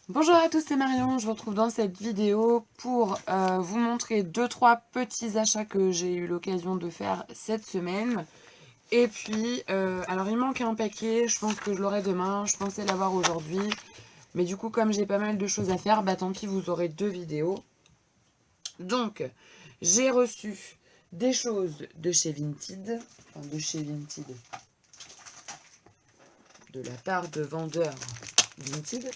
Bonjour à tous, c'est Marion, je vous retrouve dans cette vidéo pour vous montrer 2-3 petits achats que j'ai eu l'occasion de faire cette semaine. Et puis, alors il manque un paquet, je pense que je l'aurai demain, je pensais l'avoir aujourd'hui. Mais du coup, comme j'ai pas mal de choses à faire, bah tant pis, vous aurez 2 vidéos. Donc, j'ai reçu des choses de chez Vinted, enfin de chez Vinted, de la part de vendeurs Vinted.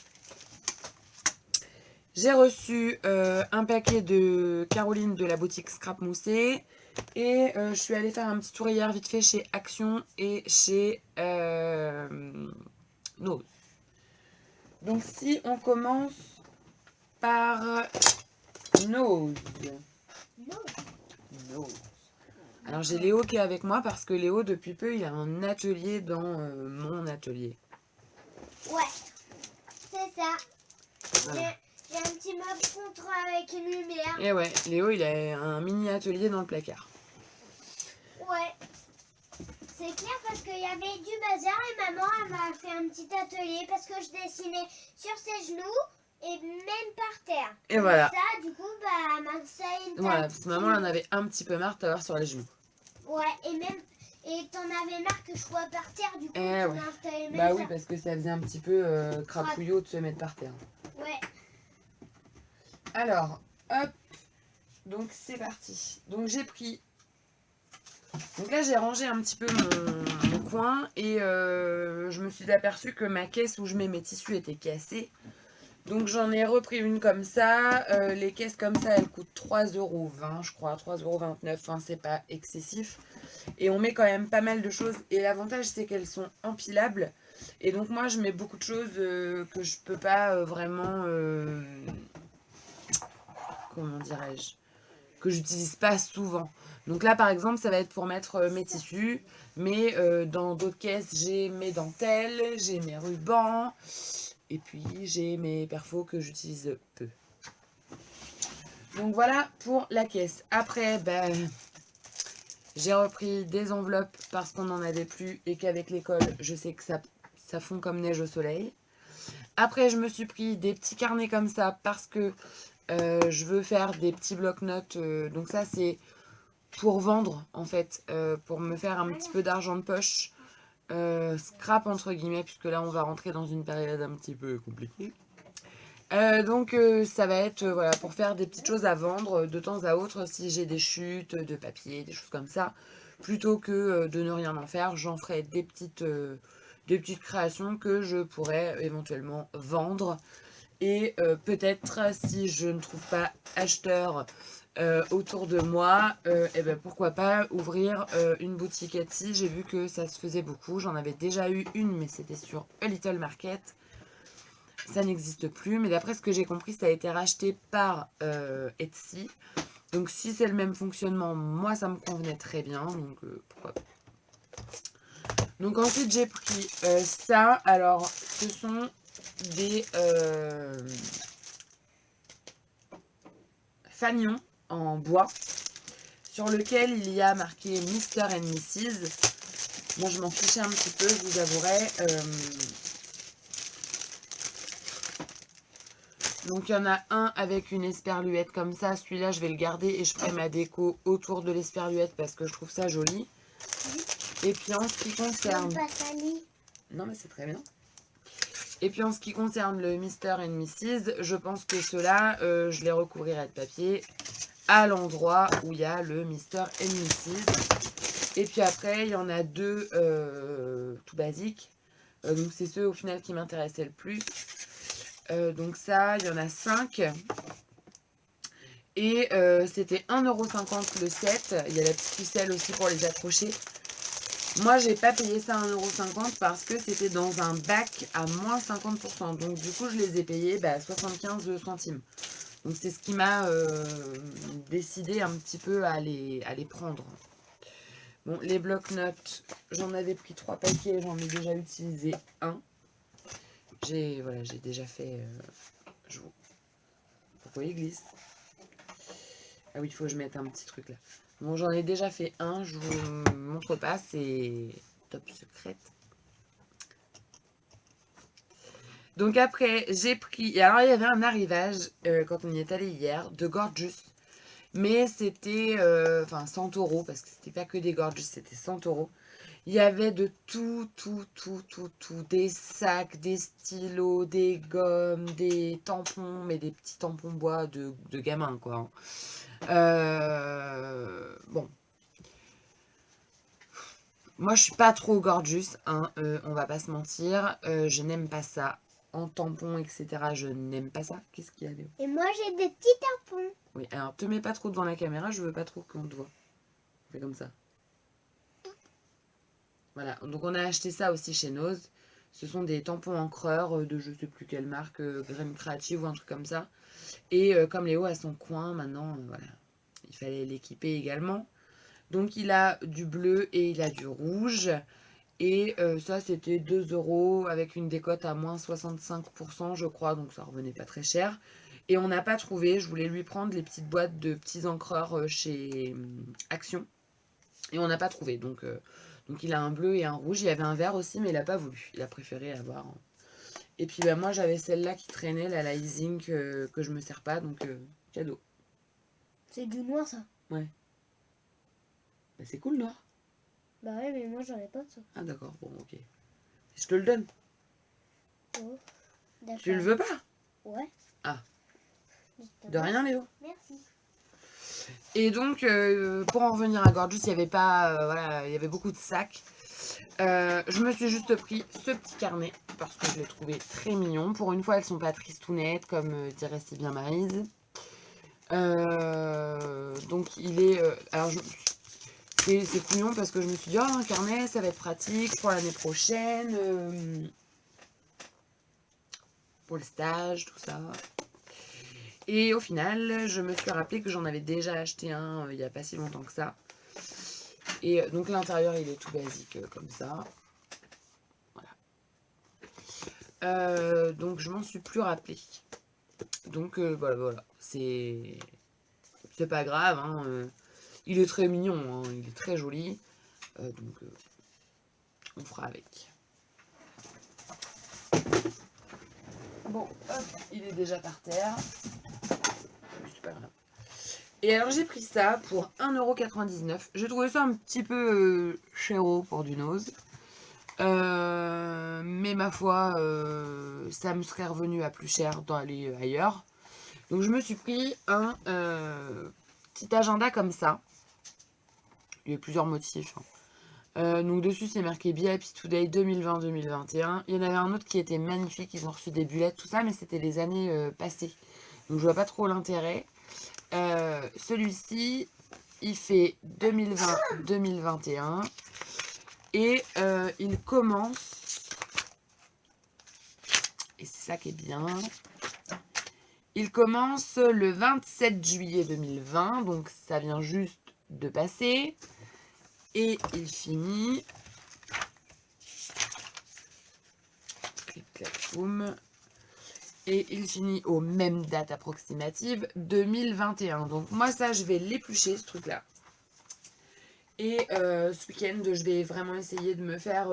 J'ai reçu un paquet de Caroline de la boutique Scrap Moussé. Et je suis allée faire un petit tour hier vite fait chez Action et chez Nose. Donc si on commence par Nose. Nose. Alors j'ai Léo qui est avec moi parce que Léo depuis peu il a un atelier dans mon atelier. Ouais, c'est ça. Voilà. J'ai un petit meuble contre avec une lumière. Et ouais, Léo il a un mini atelier dans le placard. Ouais, c'est clair parce qu'il y avait du bazar et maman elle m'a fait un petit atelier parce que je dessinais sur ses genoux et même par terre. Et voilà. Ça, du coup, bah, ça a une Voilà, parce que maman elle en avait un petit peu marre de t'avoir sur les genoux. Ouais, et t'en avais marre que je sois par terre, du coup, Eh tu ouais. m'as installé même Bah ça. oui, parce que ça faisait un petit peu crapouillot de se mettre par terre. Ouais. Alors, hop. Donc c'est parti. Donc j'ai pris. Donc là j'ai rangé un petit peu mon coin et je me suis aperçue que ma caisse où je mets mes tissus était cassée. Donc j'en ai repris une comme ça. Les caisses comme ça elles coûtent 3,20 € je crois, 3,29 €. Enfin c'est pas excessif. Et on met quand même pas mal de choses. Et l'avantage c'est qu'elles sont empilables. Et donc moi je mets beaucoup de choses que je peux pas vraiment... comment dirais-je, que j'utilise pas souvent. Donc là par exemple ça va être pour mettre mes tissus, mais dans d'autres caisses j'ai mes dentelles, j'ai mes rubans, et puis j'ai mes perfos que j'utilise peu. Donc voilà pour la caisse. Après ben, j'ai repris des enveloppes parce qu'on n'en avait plus et qu'avec l'école je sais que ça fond comme neige au soleil. Après je me suis pris des petits carnets comme ça parce que je veux faire des petits bloc-notes. Donc ça c'est pour vendre en fait, pour me faire un petit peu d'argent de poche. Scrap entre guillemets, puisque là on va rentrer dans une période un petit peu compliquée. Donc ça va être voilà, pour faire des petites choses à vendre de temps à autre si j'ai des chutes de papier, des choses comme ça. Plutôt que de ne rien en faire, j'en ferai des petites créations que je pourrais éventuellement vendre. Et peut-être si je ne trouve pas acheteur autour de moi, et ben pourquoi pas ouvrir une boutique Etsy. J'ai vu que ça se faisait beaucoup. J'en avais déjà eu une, mais c'était sur A Little Market. Ça n'existe plus, mais d'après ce que j'ai compris, ça a été racheté par Etsy. Donc si c'est le même fonctionnement, moi ça me convenait très bien. Donc pourquoi pas. Donc ensuite j'ai pris ça. Alors ce sont des fanion en bois sur lequel il y a marqué Mr. and Mrs. Moi je m'en fichais un petit peu, je vous avouerai. Donc il y en a un avec une esperluette comme ça. Celui-là je vais le garder et je ferai ma déco autour de l'esperluette parce que je trouve ça joli. Et puis en ce qui concerne... Non mais c'est très bien. Et puis en ce qui concerne le Mr. and Mrs, je pense que ceux-là, je les recouvrirai de papier à l'endroit où il y a le Mr. and Mrs. Et puis après, il y en a deux tout basiques. Donc c'est ceux au final qui m'intéressaient le plus. Donc ça, il y en a 5. Et c'était 1,50 € le set. Il y a la petite ficelle aussi pour les accrocher. Moi, j'ai pas payé ça 1,50 € parce que c'était dans un bac à moins 50%. Donc du coup, je les ai payés 75 centimes. Donc c'est ce qui m'a décidé un petit peu à les prendre. Bon, les blocs-notes, j'en avais pris 3 paquets, j'en ai déjà utilisé un. J'ai déjà fait... Pourquoi il glisse? Ah oui, il faut que je mette un petit truc là. Bon, j'en ai déjà fait un, je vous montre pas, c'est top secrète. Donc après, j'ai pris... Et alors, il y avait un arrivage, quand on y est allé hier, de Gorgeous. Mais c'était... Enfin, 100 €, parce que c'était pas que des Gorgeous, c'était 100 €. Il y avait de tout. Des sacs, des stylos, des gommes, des tampons, mais des petits tampons bois de gamins, quoi. Bon. Moi, je suis pas trop Gorgeous, hein, on va pas se mentir. Je n'aime pas ça. En tampon, etc., je n'aime pas ça. Qu'est-ce qu'il y a, Léo? Et moi, j'ai des petits tampons. Oui, alors te mets pas trop devant la caméra, je veux pas trop qu'on te voit. On fait comme ça. Voilà, donc on a acheté ça aussi chez Nose. Ce sont des tampons encreurs de je sais plus quelle marque, Graham Creative ou un truc comme ça. Et comme Léo a son coin maintenant, voilà, il fallait l'équiper également. Donc il a du bleu et il a du rouge. Et ça c'était 2 € avec une décote à moins 65% je crois, donc ça revenait pas très cher. Et on n'a pas trouvé, je voulais lui prendre les petites boîtes de petits encreurs chez Action. Et on n'a pas trouvé, donc il a un bleu et un rouge. Il y avait un vert aussi, mais il n'a pas voulu. Il a préféré avoir. Et puis bah, moi, j'avais celle-là qui traînait, la Zinc, que je me sers pas, donc cadeau. C'est du noir, ça. Ouais. Bah, c'est cool, noir. Bah ouais, mais moi, j'en ai pas de ça. Ah d'accord, bon, ok. Je te le donne. Oh, d'accord. Tu le veux pas? Ouais. Ah. De rien, Léo. Merci. Et donc, pour en revenir à Gorgeous, il y avait pas, voilà, il y avait beaucoup de sacs. Je me suis juste pris ce petit carnet parce que je l'ai trouvé très mignon. Pour une fois, elles sont pas tristounettes, comme dirait si bien Maryse. Donc, il est... alors, c'est couillon parce que je me suis dit, oh, un carnet, ça va être pratique pour l'année prochaine. Pour le stage, tout ça. Et au final, je me suis rappelé que j'en avais déjà acheté un il n'y a pas si longtemps que ça. Et donc l'intérieur, il est tout basique comme ça. Voilà. Donc je m'en suis plus rappelé. Donc voilà. C'est pas grave. Hein, il est très mignon, hein, il est très joli. Donc on fera avec. Bon, hop, il est déjà par terre. C'est pas grave. Et alors j'ai pris ça pour 1,99 €. J'ai trouvé ça un petit peu chéro pour du Nose. Mais ma foi, ça me serait revenu à plus cher d'aller ailleurs. Donc je me suis pris un petit agenda comme ça. Il y a plusieurs motifs. Hein. Donc dessus c'est marqué BIP Today 2020-2021. Il y en avait un autre qui était magnifique. Ils ont reçu des bulettes, tout ça, mais c'était les années passées. Donc je vois pas trop l'intérêt. Celui-ci, il fait 2020-2021 et il commence, et c'est ça qui est bien, il commence le 27 juillet 2020, donc ça vient juste de passer, et il finit, clic clac boum, et il finit aux mêmes dates approximatives, 2021. Donc moi ça, je vais l'éplucher, ce truc-là. Et ce week-end, je vais vraiment essayer de me faire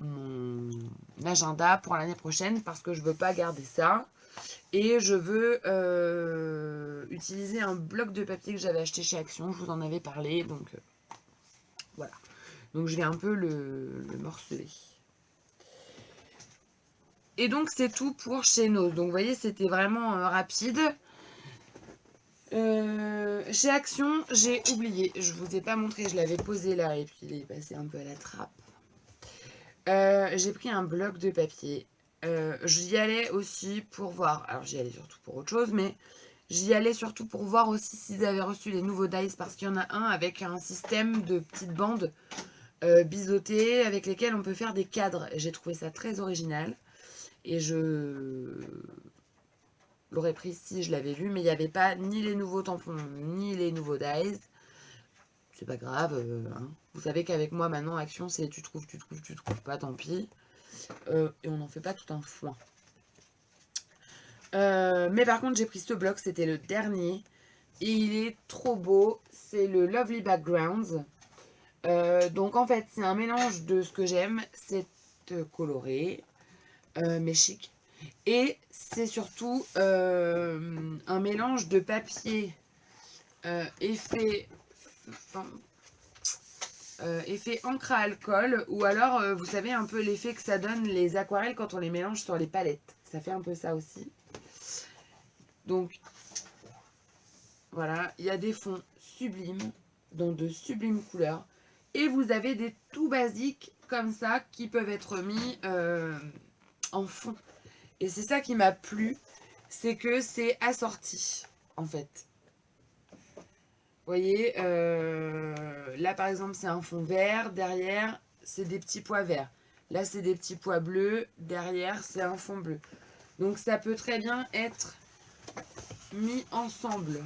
mon agenda pour l'année prochaine parce que je veux pas garder ça. Et je veux utiliser un bloc de papier que j'avais acheté chez Action. Je vous en avais parlé, donc voilà. Donc je vais un peu le morceler. Et donc c'est tout pour chez Nose. Donc vous voyez, c'était vraiment rapide. Chez Action, j'ai oublié. Je vous ai pas montré, je l'avais posé là et puis il est passé un peu à la trappe. J'ai pris un bloc de papier. J'y allais aussi pour voir. Alors j'y allais surtout pour autre chose, mais j'y allais surtout pour voir aussi s'ils avaient reçu les nouveaux dice parce qu'il y en a un avec un système de petites bandes biseautées avec lesquelles on peut faire des cadres. J'ai trouvé ça très original et je l'aurais pris si je l'avais vu, mais il n'y avait pas ni les nouveaux tampons ni les nouveaux dies. C'est pas grave, hein. Vous savez qu'avec moi maintenant Action c'est tu trouves pas, tant pis, et on n'en fait pas tout un foin. Mais par contre j'ai pris ce bloc, c'était le dernier et il est trop beau. C'est le Lovely Backgrounds. Donc en fait, c'est un mélange de ce que j'aime, c'est coloré, mais chic. Et c'est surtout un mélange de papier effet, effet encre à alcool, ou alors, vous savez, un peu l'effet que ça donne les aquarelles quand on les mélange sur les palettes. Ça fait un peu ça aussi. Donc, voilà, il y a des fonds sublimes, dans de sublimes couleurs. Et vous avez des tout basiques comme ça qui peuvent être mis en fond. Et c'est ça qui m'a plu, c'est que c'est assorti, en fait. Vous voyez, là par exemple c'est un fond vert, derrière c'est des petits pois verts. Là c'est des petits pois bleus, derrière c'est un fond bleu. Donc ça peut très bien être mis ensemble.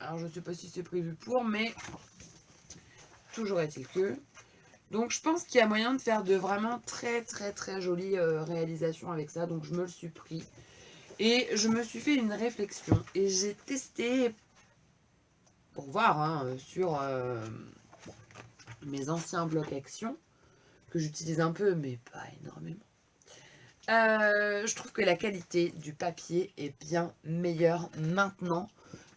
Alors je ne sais pas si c'est prévu pour, mais toujours est-il que... Donc je pense qu'il y a moyen de faire de vraiment très jolies réalisations avec ça. Donc je me le suis pris. Et je me suis fait une réflexion. Et j'ai testé pour voir hein, sur mes anciens blocs Action, que j'utilise un peu, mais pas énormément. Je trouve que la qualité du papier est bien meilleure maintenant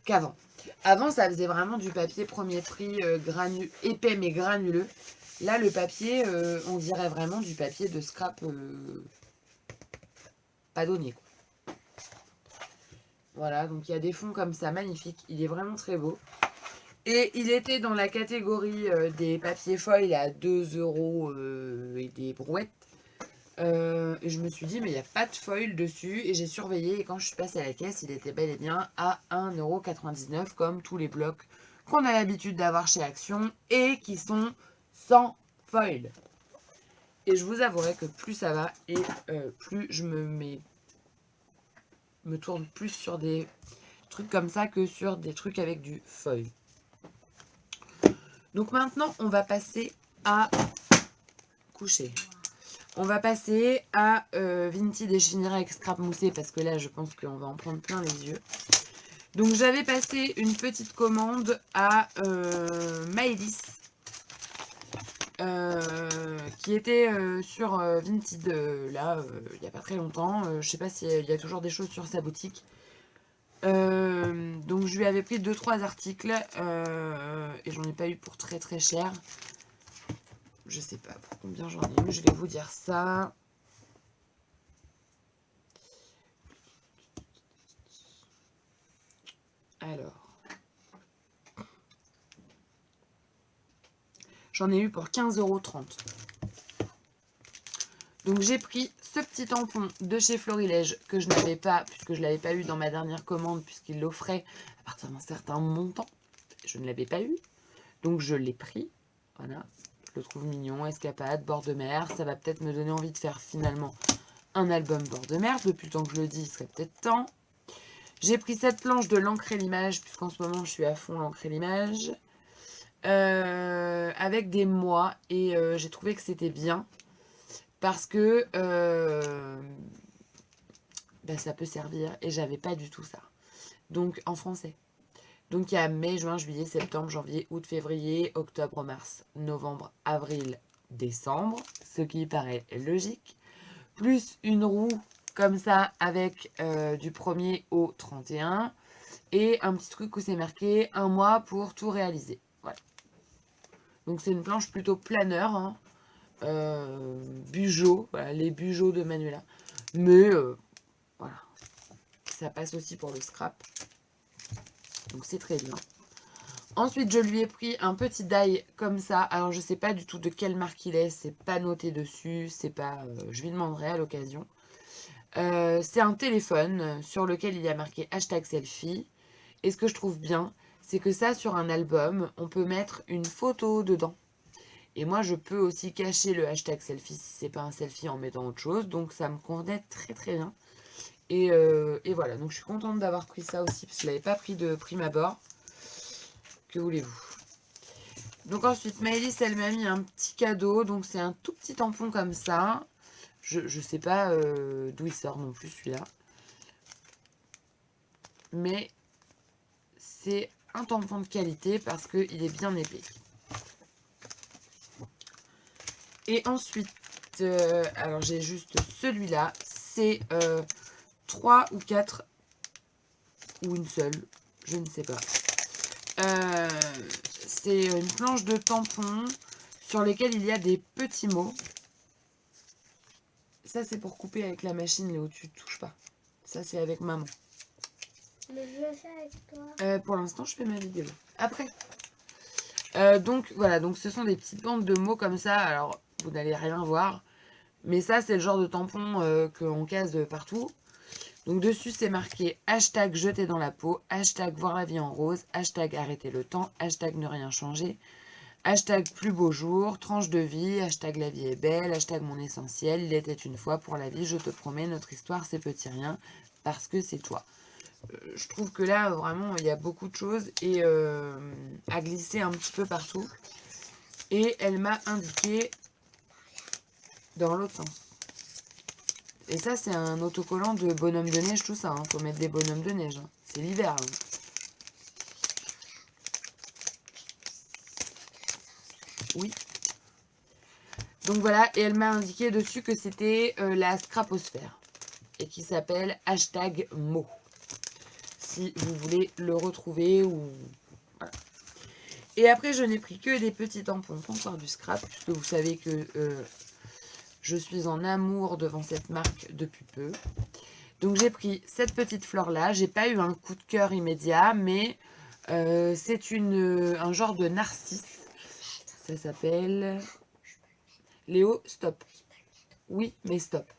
qu'avant. Avant, ça faisait vraiment du papier premier prix, épais mais granuleux. Là, le papier, on dirait vraiment du papier de scrap padonnier. Voilà, donc il y a des fonds comme ça, magnifiques. Il est vraiment très beau. Et il était dans la catégorie des papiers foil à 2 € et des brouettes. Et je me suis dit, mais il n'y a pas de foil dessus. Et j'ai surveillé. Et quand je suis passée à la caisse, il était bel et bien à 1,99 € comme tous les blocs qu'on a l'habitude d'avoir chez Action et qui sont sans foil. Et je vous avouerai que plus ça va et plus je me tourne plus sur des trucs comme ça que sur des trucs avec du foil. Donc maintenant, on va passer à coucher. On va passer à Vinted et je finirai avec Scrap Moussé parce que là, je pense qu'on va en prendre plein les yeux. Donc, j'avais passé une petite commande à Maëlys qui était sur Vinted là, il n'y a pas très longtemps. Je sais pas s'il y a toujours des choses sur sa boutique. Donc je lui avais pris 2-3 articles et j'en ai pas eu pour très cher. Je sais pas pour combien j'en ai eu, je vais vous dire ça. Alors, j'en ai eu pour 15,30 €. Donc j'ai pris ce petit tampon de chez Florilège que je n'avais pas, puisque je ne l'avais pas eu dans ma dernière commande, puisqu'il l'offrait à partir d'un certain montant. Je ne l'avais pas eu, donc je l'ai pris. Voilà, je le trouve mignon, escapade, bord de mer. Ça va peut-être me donner envie de faire finalement un album bord de mer. Depuis le temps que je le dis, il serait peut-être temps. J'ai pris cette planche de l'encre et l'image, puisqu'en ce moment je suis à fond l'encre et l'image. Avec des mois, et j'ai trouvé que c'était bien. Parce que ça peut servir et j'avais pas du tout ça. Donc en français. Donc il y a mai, juin, juillet, septembre, janvier, août, février, octobre, mars, novembre, avril, décembre. Ce qui paraît logique. Plus une roue comme ça avec du 1er au 31. Et un petit truc où c'est marqué un mois pour tout réaliser. Voilà. Donc c'est une planche plutôt planeur. Hein. Bugeot, voilà, les Bugeot de Manuela. Mais voilà, ça passe aussi pour le scrap. Donc c'est très bien. Ensuite, je lui ai pris un petit die comme ça. Alors, je sais pas du tout de quelle marque il est. C'est pas noté dessus. C'est pas. Je lui demanderai à l'occasion. C'est un téléphone sur lequel il y a marqué #selfie. Et ce que je trouve bien, c'est que ça, sur un album, on peut mettre une photo dedans. Et moi, je peux aussi cacher le #selfie si c'est pas un selfie en mettant autre chose. Donc, ça me convenait très bien. Et voilà, donc je suis contente d'avoir pris ça aussi, parce que je ne l'avais pas pris de prime abord. Que voulez-vous? Donc ensuite, Maëlys, elle m'a mis un petit cadeau. Donc c'est un tout petit tampon comme ça. Je sais pas d'où il sort non plus, celui-là. Mais c'est un tampon de qualité parce qu'il est bien épais. Et ensuite, alors j'ai juste celui-là. C'est 3 ou 4 ou une seule, je ne sais pas. C'est une planche de tampons sur lesquels il y a des petits mots. Ça, c'est pour couper avec la machine, Léo, tu ne touches pas. Ça, c'est avec maman. Mais je le fais avec toi. Pour l'instant, je fais ma vidéo. Après. Donc, voilà. Donc, ce sont des petites bandes de mots comme ça. Alors, vous n'allez rien voir. Mais ça, c'est le genre de tampon qu'on case partout. Donc, dessus, c'est marqué hashtag jeter dans la peau, hashtag voir la vie en rose, hashtag arrêter le temps, hashtag ne rien changer, hashtag plus beau jour, tranche de vie, hashtag la vie est belle, hashtag mon essentiel, il était une fois pour la vie, je te promets, notre histoire c'est petit rien, parce que c'est toi. Je trouve que là, vraiment, il y a beaucoup de choses et à glisser un petit peu partout. Et elle m'a indiqué dans l'autre sens. Et ça, c'est un autocollant de bonhomme de neige, tout ça. Hein. Faut mettre des bonhommes de neige. Hein. C'est l'hiver. Hein. Oui. Donc voilà, et elle m'a indiqué dessus que c'était la scraposphère. Et qui s'appelle hashtag mot. Si vous voulez le retrouver ou... Voilà. Et après, je n'ai pris que des petits tampons, pas encore du scrap, puisque vous savez que je suis en amour devant cette marque depuis peu. Donc j'ai pris cette petite fleur-là. J'ai pas eu un coup de cœur immédiat, mais c'est un genre de narcisse. Ça s'appelle... Léo, stop. Oui, mais stop.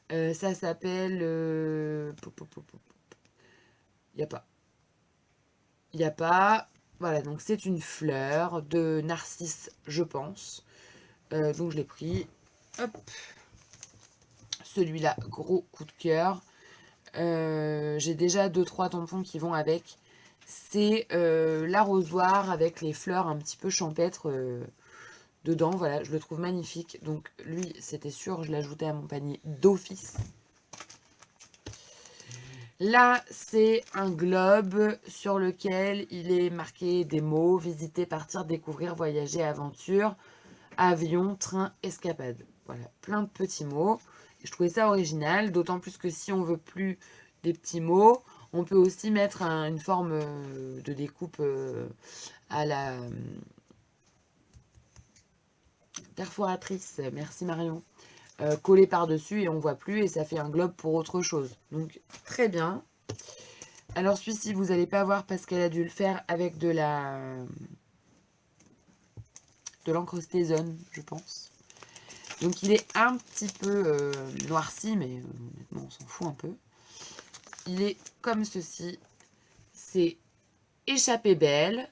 Ça s'appelle... Il n'y a pas. Il n'y a pas. Voilà, donc c'est une fleur de narcisse, je pense. Donc je l'ai pris. Hop. Celui-là, gros coup de cœur. J'ai déjà 2-3 tampons qui vont avec. C'est l'arrosoir avec les fleurs un petit peu champêtres dedans. Voilà, je le trouve magnifique. Donc lui, c'était sûr, je l'ajoutais à mon panier d'office. Là, c'est un globe sur lequel il est marqué des mots. Visiter, partir, découvrir, voyager, aventure, avion, train, escapade. Voilà, plein de petits mots. Et je trouvais ça original, d'autant plus que si on veut plus des petits mots, on peut aussi mettre une forme de découpe à la perforatrice. Merci Marion. Collé par-dessus et on voit plus et ça fait un globe pour autre chose. Donc très bien. Alors celui-ci vous n'allez pas voir parce qu'elle a dû le faire avec de l'encre Stézone, je pense. Donc il est un petit peu noirci, mais honnêtement on s'en fout un peu. Il est comme ceci. C'est échappée belle.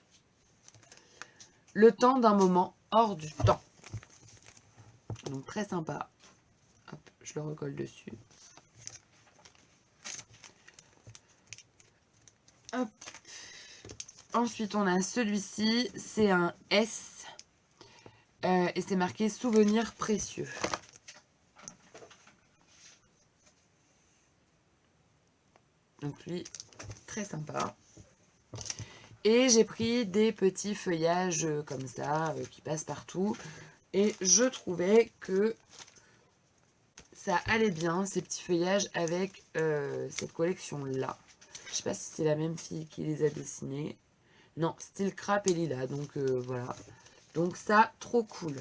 Le temps d'un moment hors du temps. Donc très sympa. Hop, je le recolle dessus. Hop. Ensuite, on a celui-ci. C'est un S. Et c'est marqué souvenir précieux. Donc lui, très sympa. Et j'ai pris des petits feuillages comme ça, qui passent partout. Et je trouvais que ça allait bien, ces petits feuillages, avec cette collection-là. Je sais pas si c'est la même fille qui les a dessinés. Non, style crap et lilas. Donc voilà. Donc ça, trop cool.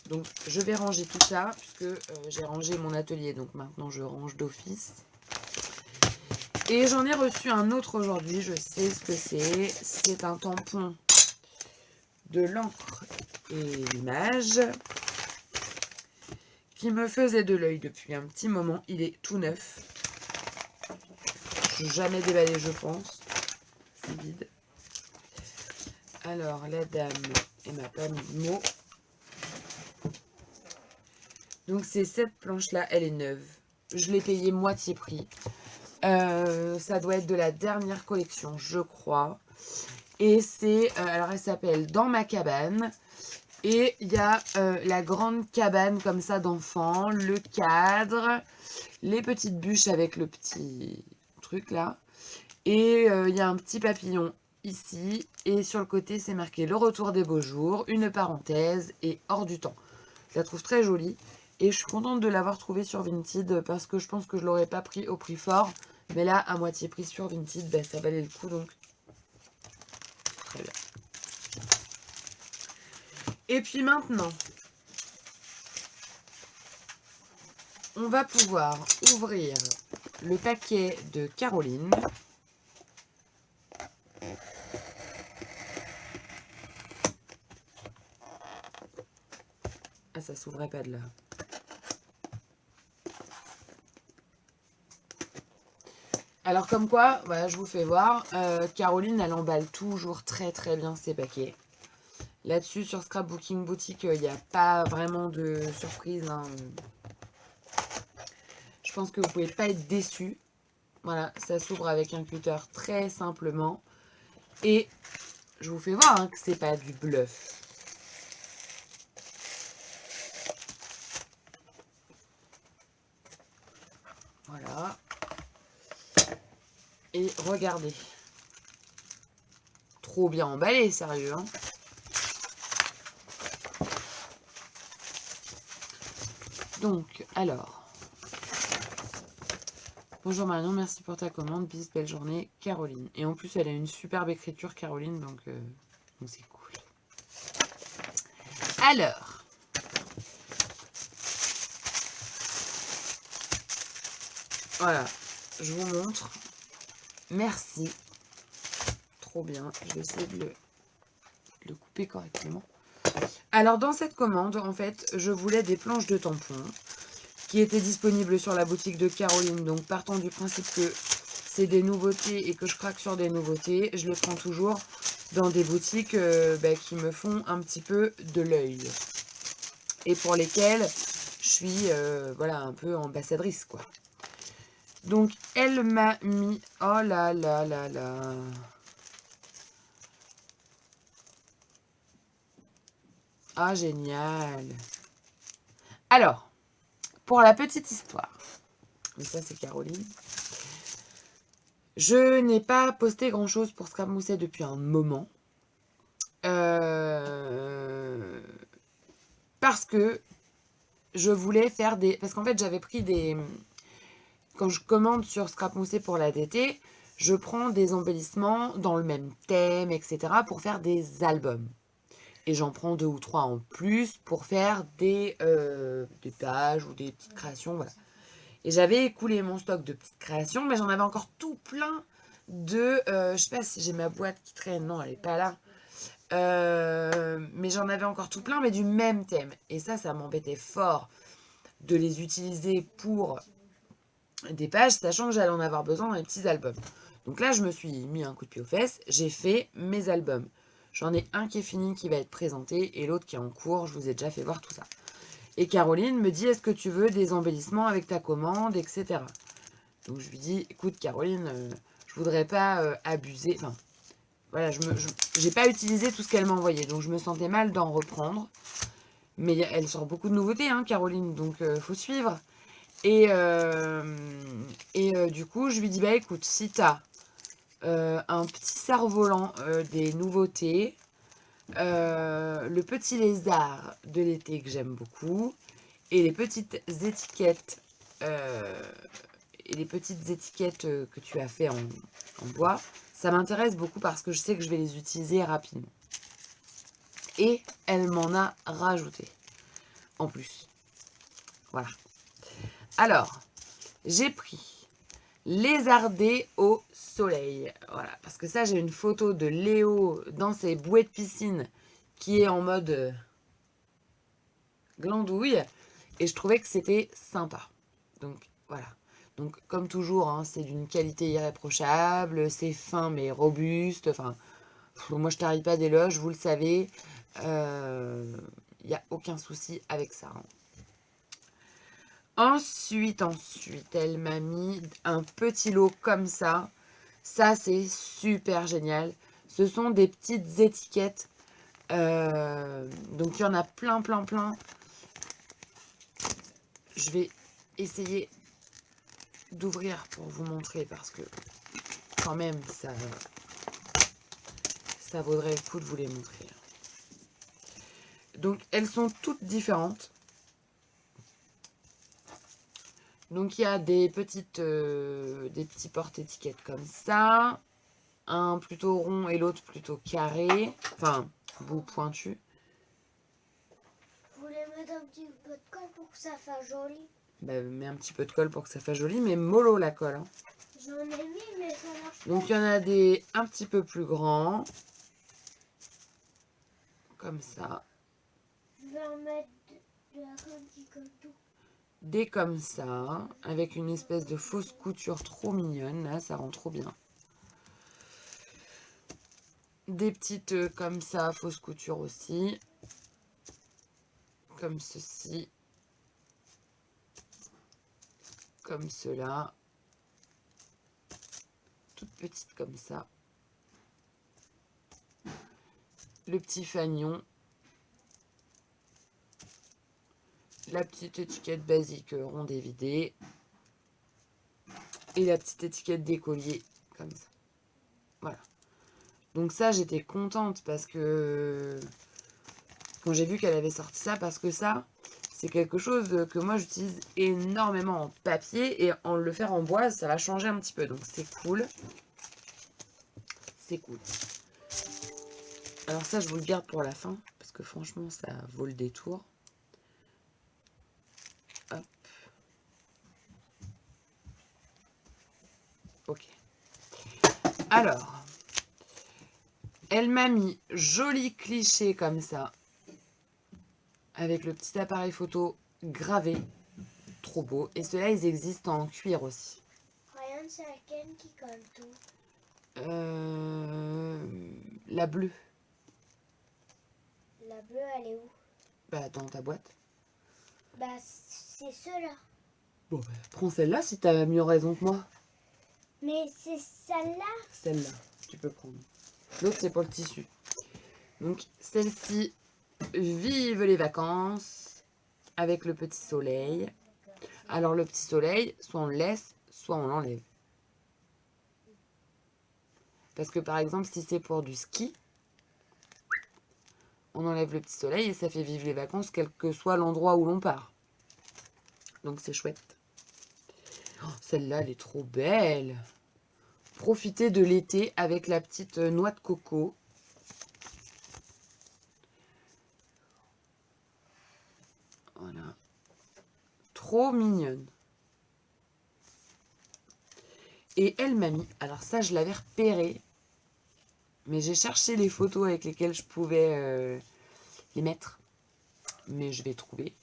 Donc je vais ranger tout ça, puisque j'ai rangé mon atelier. Donc maintenant, je range d'office. Et j'en ai reçu un autre aujourd'hui. Je sais ce que c'est. C'est un tampon de l'encre et l'image qui me faisait de l'œil depuis un petit moment. Il est tout neuf. Je n'ai jamais déballé, je pense. C'est vide. Alors, la dame et ma pas mis de mots. Donc, c'est cette planche-là. Elle est neuve. Je l'ai payée moitié prix. Ça doit être de la dernière collection, je crois. Et c'est... alors, elle s'appelle Dans ma cabane. Et il y a la grande cabane comme ça d'enfants, le cadre, les petites bûches avec le petit truc là. Et il y a un petit papillon ici. Et sur le côté, c'est marqué le retour des beaux jours, une parenthèse et hors du temps. Je la trouve très jolie. Et je suis contente de l'avoir trouvée sur Vinted parce que je pense que je ne l'aurais pas pris au prix fort. Mais là, à moitié prix sur Vinted, ben, ça valait le coup. Donc, très bien. Et puis maintenant, on va pouvoir ouvrir le paquet de Caroline. Ah, ça s'ouvrait pas de là. Alors comme quoi, voilà, je vous fais voir, Caroline, elle emballe toujours très très bien ses paquets. Là-dessus, sur Scrapbooking Boutique, il n'y a pas vraiment de surprise. Hein. Je pense que vous pouvez pas être déçus. Voilà, ça s'ouvre avec un cutter très simplement. Et je vous fais voir hein, que c'est pas du bluff. Voilà. Et regardez. Trop bien emballé, sérieux. Hein. Donc, alors. Bonjour Marion, merci pour ta commande. Bis, belle journée, Caroline. Et en plus, elle a une superbe écriture, Caroline, donc c'est cool. Alors. Voilà, je vous montre. Merci. Trop bien. Je vais essayer de le couper correctement. Alors, dans cette commande, en fait, je voulais des planches de tampons qui étaient disponibles sur la boutique de Caroline. Donc, partant du principe que c'est des nouveautés et que je craque sur des nouveautés, je les prends toujours dans des boutiques qui me font un petit peu de l'œil. Et pour lesquelles je suis voilà, un peu ambassadrice, quoi. Donc, elle m'a mis... Oh là là là là. Ah, génial. Alors, pour la petite histoire, mais ça c'est Caroline, je n'ai pas posté grand chose pour Scrap Mousset depuis un moment. Parce que je voulais faire des... Parce qu'en fait j'avais pris des... Quand je commande sur Scrap Mousset pour la DT, je prends des embellissements dans le même thème, etc. pour faire des albums. Et j'en prends 2 ou 3 en plus pour faire des pages ou des petites créations, voilà. Et j'avais écoulé mon stock de petites créations, mais j'en avais encore tout plein de... je sais pas si j'ai ma boîte qui traîne, non, elle n'est pas là. Mais j'en avais encore tout plein, mais du même thème. Et ça m'embêtait fort de les utiliser pour des pages, sachant que j'allais en avoir besoin dans les petits albums. Donc là, je me suis mis un coup de pied aux fesses, j'ai fait mes albums. J'en ai un qui est fini, qui va être présenté, et l'autre qui est en cours, je vous ai déjà fait voir tout ça. Et Caroline me dit, est-ce que tu veux des embellissements avec ta commande, etc. Donc je lui dis, écoute Caroline, je voudrais pas abuser, enfin, voilà, j'ai pas utilisé tout ce qu'elle m'a envoyé, donc je me sentais mal d'en reprendre. Mais elle sort beaucoup de nouveautés, hein, Caroline, donc faut suivre. Et du coup, je lui dis, bah écoute, si t'as un petit cerf-volant des nouveautés, le petit lézard de l'été que j'aime beaucoup, et les petites étiquettes que tu as fait en bois, ça m'intéresse beaucoup parce que je sais que je vais les utiliser rapidement. Et elle m'en a rajouté en plus. Voilà. Alors, j'ai pris lézardé au soleil. Voilà, parce que ça, j'ai une photo de Léo dans ses bouées de piscine qui est en mode glandouille. Et je trouvais que c'était sympa. Donc, voilà. Donc, comme toujours, hein, c'est d'une qualité irréprochable. C'est fin mais robuste. Enfin, moi, je ne tarie pas d'éloges, vous le savez. Il n'y a aucun souci avec ça. Hein. Ensuite, elle m'a mis un petit lot comme ça. Ça, c'est super génial. Ce sont des petites étiquettes. Donc, il y en a plein. Je vais essayer d'ouvrir pour vous montrer parce que quand même, ça... ça vaudrait le coup de vous les montrer. Donc, elles sont toutes différentes. Donc, il y a des petits porte-étiquettes comme ça. Un plutôt rond et l'autre plutôt carré. Enfin, bout pointu. Vous voulez mettre un petit peu de colle pour que ça fasse joli? Bah, mets un petit peu de colle pour que ça fasse joli, mais mollo la colle. Hein. J'en ai mis, mais ça marche pas. Donc, il y en a des un petit peu plus grands. Comme ça. Je vais en mettre de la colle qui colle tout. Des comme ça, avec une espèce de fausse couture trop mignonne. Là, ça rend trop bien. Des petites comme ça, fausse couture aussi. Comme ceci. Comme cela. Toutes petites comme ça. Le petit fanion. La petite étiquette basique ronde et vidée. Et la petite étiquette d'écolier, comme ça. Voilà. Donc ça, j'étais contente parce que... Quand j'ai vu qu'elle avait sorti ça, parce que ça, c'est quelque chose que moi, j'utilise énormément en papier. Et en le faire en bois, ça va changer un petit peu. Donc c'est cool. C'est cool. Alors ça, je vous le garde pour la fin. Parce que franchement, ça vaut le détour. Hop. Ok. Alors, elle m'a mis joli cliché comme ça, avec le petit appareil photo gravé, trop beau. Et ceux-là, ils existent en cuir aussi. Regarde, c'est laquelle qui colle tout. La bleue, La bleue, elle est où? bah dans ta boîte. Bah, c'est ceux-là. Bon, bah, prends celle-là si t'as mieux raison que moi. Mais c'est celle-là. Celle-là, tu peux prendre. L'autre, c'est pour le tissu. Donc, celle-ci, vive les vacances, avec le petit soleil. Alors, le petit soleil, soit on le laisse, soit on l'enlève. Parce que, par exemple, si c'est pour du ski, on enlève le petit soleil et ça fait vivre les vacances, quel que soit l'endroit où l'on part. Donc, c'est chouette. Oh, celle-là, elle est trop belle. Profitez de l'été avec la petite noix de coco. Voilà. Trop mignonne. Et elle m'a mis, alors ça je l'avais repéré, mais j'ai cherché les photos avec lesquelles je pouvais les mettre. Mais je vais trouver.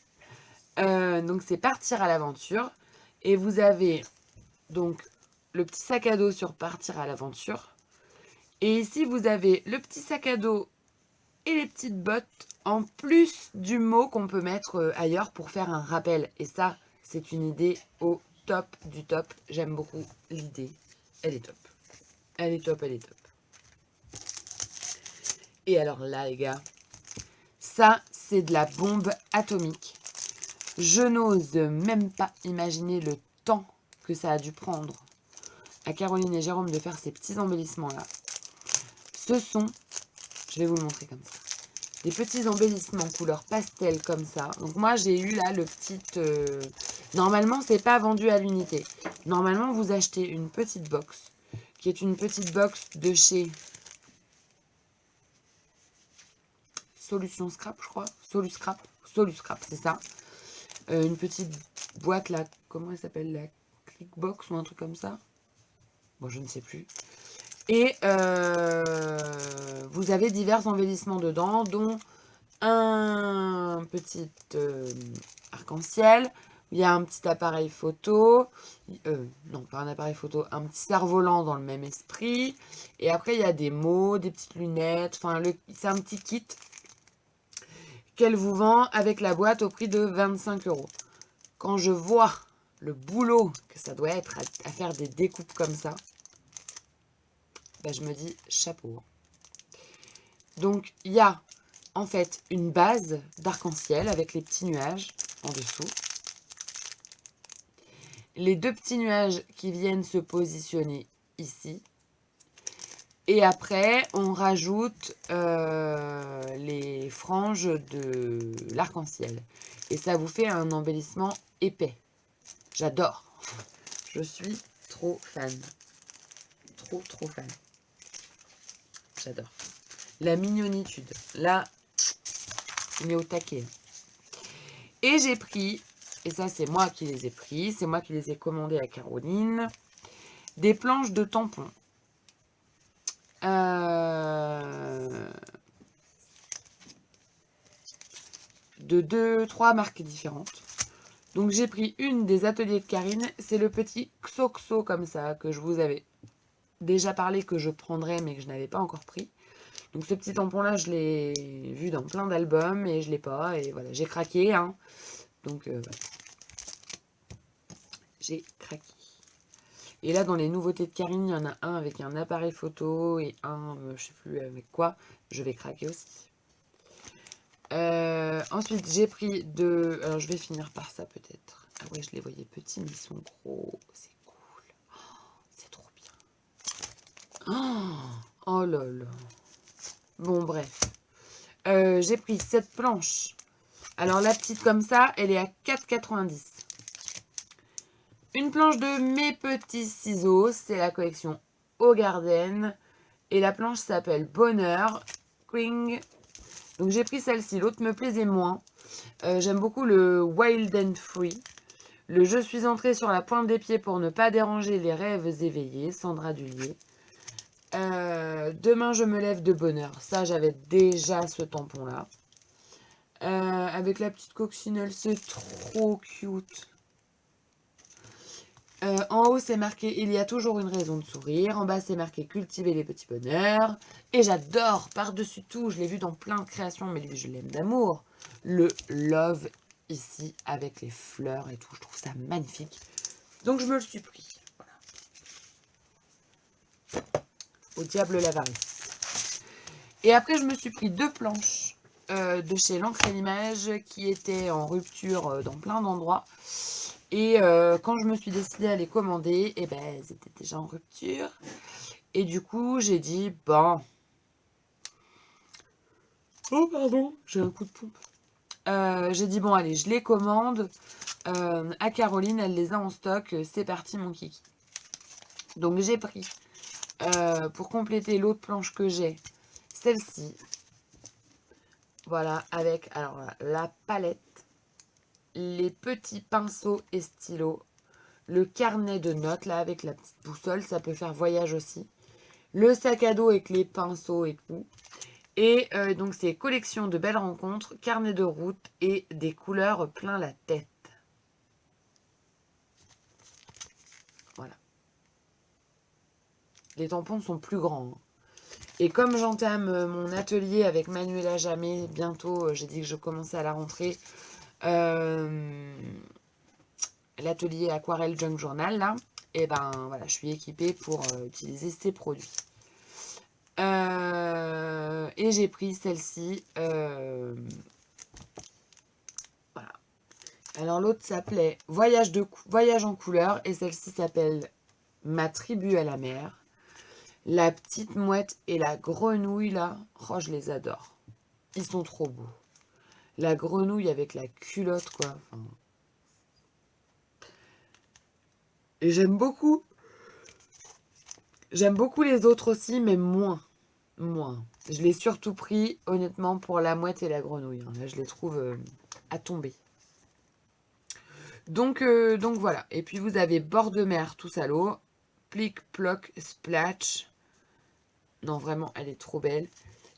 Donc c'est partir à l'aventure. Et vous avez donc le petit sac à dos sur partir à l'aventure. Et ici vous avez le petit sac à dos et les petites bottes en plus du mot qu'on peut mettre ailleurs pour faire un rappel. Et ça, c'est une idée au top du top. J'aime beaucoup l'idée. Elle est top. Elle est top, elle est top. Et alors là, les gars, ça, c'est de la bombe atomique. Je n'ose même pas imaginer le temps que ça a dû prendre à Caroline et Jérôme de faire ces petits embellissements-là. Ce sont, je vais vous le montrer comme ça, des petits embellissements couleur pastel comme ça. Donc moi, j'ai eu là le petit... Normalement, c'est pas vendu à l'unité. Normalement, vous achetez une petite box, qui est une petite box de chez Solution Scrap, je crois. Soluscrap, c'est ça. Une petite boîte là, comment elle s'appelle, la Clickbox ou un truc comme ça. Bon, je ne sais plus. Et vous avez divers embellissements dedans, dont un petit arc-en-ciel. Il y a un petit appareil photo. Non, pas un appareil photo, un petit cerf-volant dans le même esprit. Et après, il y a des mots, des petites lunettes. Enfin, c'est un petit kit qu'elle vous vend avec la boîte au prix de 25 €. Quand je vois le boulot que ça doit être à faire des découpes comme ça, ben je me dis chapeau. Donc, il y a en fait une base d'arc-en-ciel avec les petits nuages en dessous. Les deux petits nuages qui viennent se positionner ici. Et après, on rajoute les franges de l'arc-en-ciel. Et ça vous fait un embellissement épais. J'adore. Je suis trop fan. Trop fan. J'adore. La mignonitude. Là, on est au taquet. Et j'ai pris, et ça c'est moi qui les ai pris, c'est moi qui les ai commandés à Caroline, des planches de tampons. De 2-3 marques différentes. Donc j'ai pris une des ateliers de Karine, c'est le petit Xoxo comme ça, que je vous avais déjà parlé que je prendrais mais que je n'avais pas encore pris. Donc ce petit tampon là, je l'ai vu dans plein d'albums et je l'ai pas, et voilà, j'ai craqué. Hein. Donc voilà. J'ai craqué. Et là dans les nouveautés de Karine, il y en a un avec un appareil photo et un, je sais plus avec quoi, je vais craquer aussi. Ensuite, j'ai pris de... Alors, je vais finir par ça, peut-être. Ah ouais, je les voyais petits, mais ils sont gros. C'est cool. Oh, c'est trop bien. Oh là là. Bon, bref. J'ai pris cette planche. Alors, la petite comme ça, elle est à 4,90. Une planche de Mes Petits Ciseaux. C'est la collection Au Garden. Et la planche s'appelle Bonheur. Kring. Donc j'ai pris celle-ci, l'autre me plaisait moins. J'aime beaucoup le Wild and Free. Le Je suis entrée sur la pointe des pieds pour ne pas déranger les rêves éveillés, Sandra Dullier. Demain je me lève de bonheur. Ça j'avais déjà ce tampon-là. Avec la petite coccinelle, c'est trop cute. En haut, c'est marqué « Il y a toujours une raison de sourire ». En bas, c'est marqué « Cultiver les petits bonheurs ». Et j'adore, par-dessus tout, je l'ai vu dans plein de créations, mais lui, je l'aime d'amour, le Love ici, avec les fleurs et tout. Je trouve ça magnifique. Donc, je me le suis pris. Voilà. Au diable l'avarice. Et après, je me suis pris 2 planches de chez l'encre et l'image qui étaient en rupture dans plein d'endroits. Et quand je me suis décidée à les commander, eh ben, elles étaient déjà en rupture. Et du coup, j'ai dit, bon... Oh, pardon, j'ai un coup de pompe. J'ai dit, bon, allez, je les commande. À Caroline, elle les a en stock. C'est parti, mon kiki. Donc, j'ai pris, pour compléter l'autre planche que j'ai, celle-ci. Voilà, avec, alors là, la palette. Les petits pinceaux et stylos, le carnet de notes, là, avec la petite boussole, ça peut faire voyage aussi, le sac à dos avec les pinceaux et tout, et donc c'est collection de belles rencontres, carnet de route et des couleurs plein la tête. Voilà. Les tampons sont plus grands. Hein. Et comme j'entame mon atelier avec Manuela Jamais, bientôt, j'ai dit que je commençais à la rentrée, l'atelier Aquarelle Junk Journal, là, et ben voilà, je suis équipée pour utiliser ces produits. Et j'ai pris celle-ci. Voilà. Alors l'autre s'appelait Voyage en couleur et celle-ci s'appelle Ma tribu à la mer. La petite mouette et la grenouille, là, oh, je les adore. Ils sont trop beaux. La grenouille avec la culotte, quoi. Enfin... Et j'aime beaucoup. J'aime beaucoup les autres aussi, mais moins. Moins. Je l'ai surtout pris, honnêtement, pour la mouette et la grenouille. Là, je les trouve à tomber. Donc voilà. Et puis, vous avez bord de mer, tout à l'eau. Plic, ploc, splash. Non, vraiment, elle est trop belle.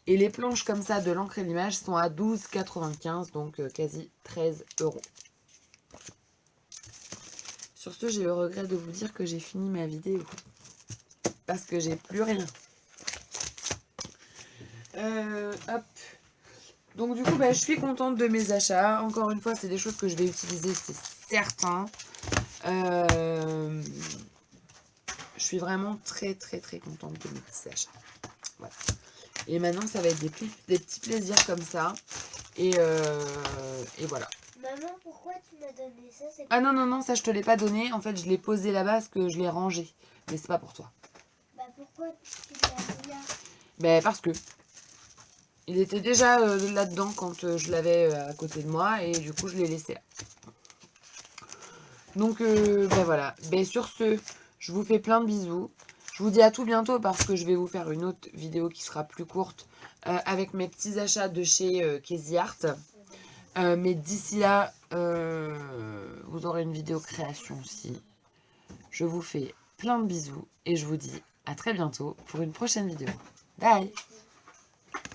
Et les planches comme ça de l'encre et l'image sont à 12,95, donc quasi 13 €. Sur ce, j'ai le regret de vous dire que j'ai fini ma vidéo. Parce que j'ai plus rien. Hop. Donc du coup, bah, je suis contente de mes achats. Encore une fois, c'est des choses que je vais utiliser, c'est certain. Je suis vraiment très contente de mes petits achats. Voilà. Et maintenant, ça va être des petits plaisirs comme ça. Et voilà. Maman, pourquoi tu m'as donné ça? Ah non, ça je te l'ai pas donné. En fait, je l'ai posé là-bas parce que je l'ai rangé. Mais c'est pas pour toi. Bah pourquoi tu l'as mis là? Ben, parce que il était déjà là-dedans quand je l'avais à côté de moi et du coup je l'ai laissé là. Donc ben voilà. Ben, sur ce, je vous fais plein de bisous. Je vous dis à tout bientôt parce que je vais vous faire une autre vidéo qui sera plus courte avec mes petits achats de chez Casey Art. Mais d'ici là, vous aurez une vidéo création aussi. Je vous fais plein de bisous et je vous dis à très bientôt pour une prochaine vidéo. Bye!